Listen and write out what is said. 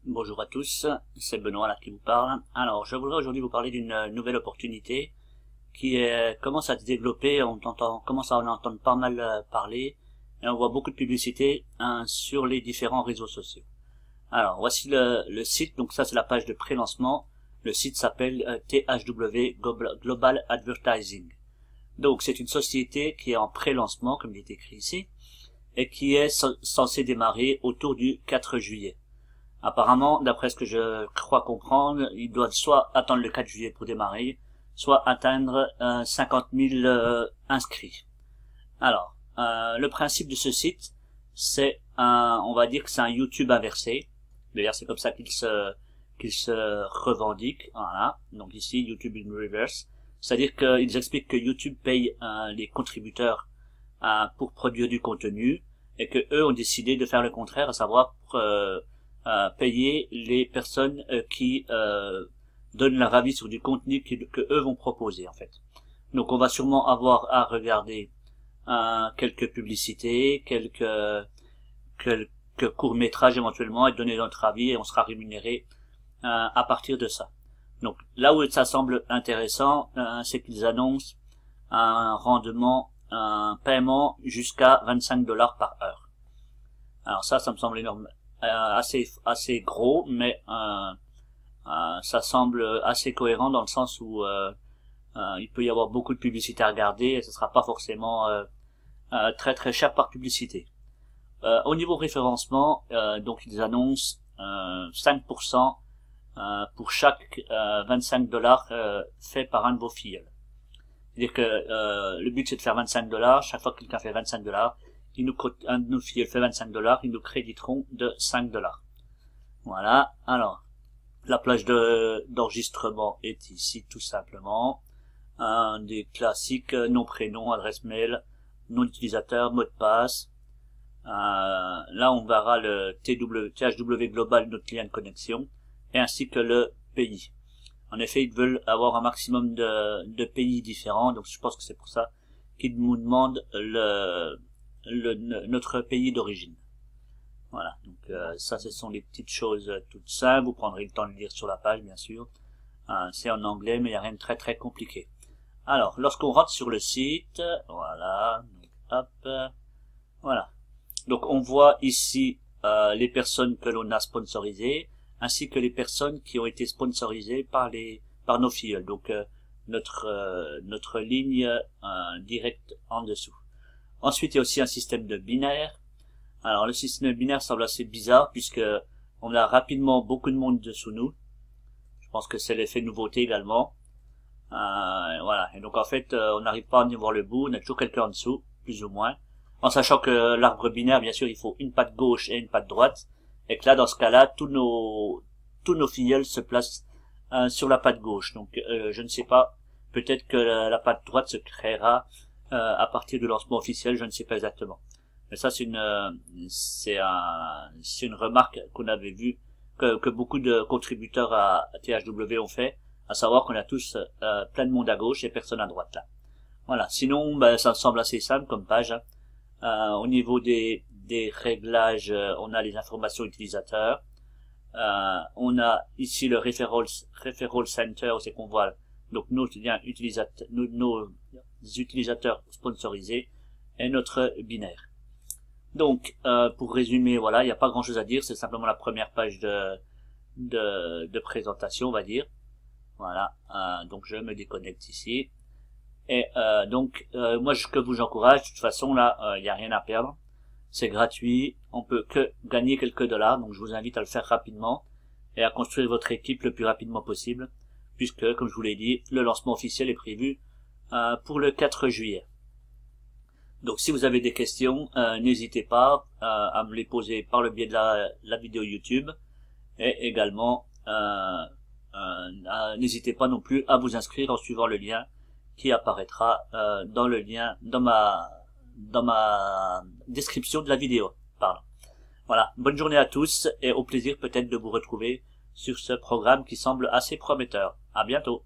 Bonjour à tous, c'est Benoît là qui vous parle. Alors, je voudrais aujourd'hui vous parler d'une nouvelle opportunité qui commence à se développer. Commence à en entendre pas mal parler et on voit beaucoup de publicité sur les différents réseaux sociaux. Alors, voici le site. Donc ça, c'est la page de pré-lancement. Le site s'appelle THW Global Advertising. Donc, c'est une société qui est en pré-lancement, comme il est écrit ici, et qui est censée démarrer autour du 4 juillet. Apparemment, d'après ce que je crois comprendre, ils doivent soit attendre le 4 juillet pour démarrer, soit atteindre 50 000 inscrits. Alors, le principe de ce site, c'est on va dire que c'est un YouTube inversé. D'ailleurs, c'est comme ça qu'il se revendique. Voilà. Donc ici, YouTube in reverse. C'est-à-dire qu'ils expliquent que YouTube paye les contributeurs pour produire du contenu et que eux ont décidé de faire le contraire, à savoir payer les personnes qui donnent leur avis sur du contenu que eux vont proposer en fait. Donc on va sûrement avoir à regarder quelques publicités, quelques courts-métrages éventuellement et donner notre avis et on sera rémunéré à partir de ça. Donc là où ça semble intéressant, c'est qu'ils annoncent un rendement, un paiement jusqu'à 25 $ par heure. Alors ça me semble énorme. Assez gros, mais ça semble assez cohérent dans le sens où il peut y avoir beaucoup de publicité à regarder et ce sera pas forcément très très cher par publicité. Au niveau référencement, donc ils annoncent 5% pour chaque 25 $ fait par un de vos filleuls. C'est-à-dire que le but c'est de faire 25 $, chaque fois que quelqu'un fait 25 $, un de nos filleuls fait 25 $, ils nous créditeront de 5 $. Voilà. Alors, la plage d'enregistrement est ici tout simplement. Des classiques, nom, prénom, adresse mail, nom d'utilisateur, mot de passe. Là, on verra le THW Global, notre lien de connexion, et ainsi que le pays. En effet, ils veulent avoir un maximum de pays différents, donc je pense que c'est pour ça qu'ils nous demandent notre pays d'origine. Voilà, donc ça ce sont des petites choses toutes simples, vous prendrez le temps de lire sur la page bien sûr. C'est en anglais mais il n'y a rien de très très compliqué. Alors, lorsqu'on rentre sur le site, voilà, donc, hop, voilà. Donc on voit ici les personnes que l'on a sponsorisées, ainsi que les personnes qui ont été sponsorisées par nos filleuls. Donc notre ligne directe en dessous. Ensuite, il y a aussi un système de binaire. Alors, le système de binaire semble assez bizarre puisque on a rapidement beaucoup de monde dessous nous. Je pense que c'est l'effet nouveauté également. Voilà. Et donc, en fait, on n'arrive pas à y voir le bout. On a toujours quelqu'un en dessous, plus ou moins. En sachant que l'arbre binaire, bien sûr, il faut une patte gauche et une patte droite. Et que là, dans ce cas-là, tous nos filleuls se placent sur la patte gauche. Donc, je ne sais pas. Peut-être que la patte droite se créera à partir du lancement officiel, je ne sais pas exactement. Mais ça, c'est une remarque qu'on avait vue, que beaucoup de contributeurs à THW ont fait, à savoir qu'on a tous plein de monde à gauche et personne à droite là. Voilà. Sinon, ça semble assez simple comme page. Au niveau des réglages, on a les informations utilisateurs. On a ici le referral center, c'est qu'on voit donc nos utilisateurs sponsorisés et notre binaire. Donc, pour résumer, voilà, il n'y a pas grand chose à dire, c'est simplement la première page de présentation, on va dire. Voilà, donc je me déconnecte ici. Et donc, moi, ce que vous encourage, de toute façon, là, il n'y a rien à perdre. C'est gratuit, on peut que gagner quelques $, donc je vous invite à le faire rapidement et à construire votre équipe le plus rapidement possible, puisque, comme je vous l'ai dit, le lancement officiel est prévu pour le 4 juillet. Donc si vous avez des questions, n'hésitez pas à me les poser par le biais de la vidéo YouTube et également n'hésitez pas non plus à vous inscrire en suivant le lien qui apparaîtra dans ma description de la vidéo. Pardon. Voilà, bonne journée à tous et au plaisir peut-être de vous retrouver sur ce programme qui semble assez prometteur. À bientôt.